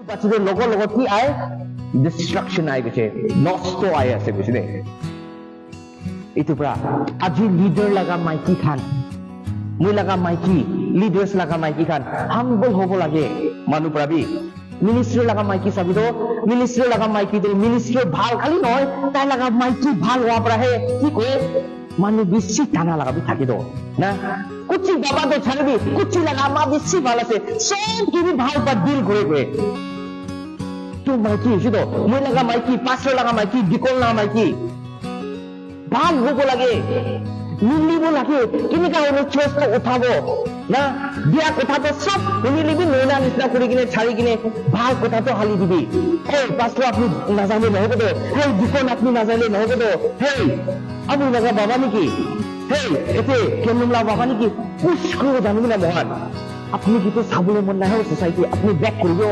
বাচ্চাদেৰ লগত কি আয় ডিস্ট্ৰাকশন আই গৈছে নষ্ট আই আছে গৈছে দে এইটো পৰা আজি লিডাৰ লগা মাইকী খান মই লগা মাইকী লিডাৰ্স লগা মাইকী খান হাম্বল হ'ব লাগে মানুহ পাবি মিনিষ্ট্রি লগা মাইকী চাবি তো মিনিষ্ট্রি লগা মাইকী মিনিষ্ট্রি ভাল খালি নহয় তাই লগা মাইকী ভাল হোৱাৰ পৰাহে কি কয় মানুহ বেছি টানা লগাবি থাকিব না কুচি বাবা তো ছাড়বি কুচি লগা মা বেছি ভাল আছে সব কিবি ভাল পা দিল ঘুরে ঘুরে তো মাইকী হৈছে তো মই লগা মাইকী পাঁচৰ লগা মাইকী বিকল লগা মাইকী ভাল হ'ব লাগে মিলিব লাগে কেনেকা হলে চয়েসটা উঠাব না দিয়া কথাটো সব শুনি লিবি নৈনা নিচিনা কৰি কিনে ছাড়ি কিনে ভাল কথাটো হালি দিবি হে পাঁচটো আপনি নাজানে নহব তো হে বিকল আপনি নাজানে নহব তো হে আপনি লগা বাবা নেকি হে এতে কেমনলা বাবা নেকি পুশ কৰিব জানিবি না মহান আপনি কিন্তু চাবলৈ মন নাই সোসাইটি আপনি ব্যাক কৰিব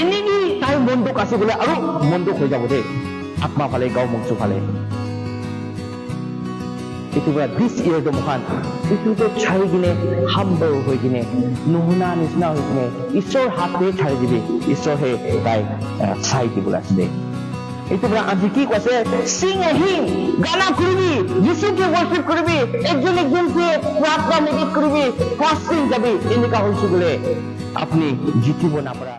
এনেকি তাই মনটোক আছে বোলে আৰু মনটোক হৈ যাব দেই আত্মা ফালে গাঁও মংসু ফালে itu berat this year do mohan itu to chari gine humble hoi gine nuhuna nisna hoi gine ishor hat de chari dibi ishor he tai chai dibula asde itu berat aji ki koise sing a hymn gana koribi jisu ke worship koribi ekjon ke pratna medit koribi fasting jabi enika hoisu bole apni jitibo na para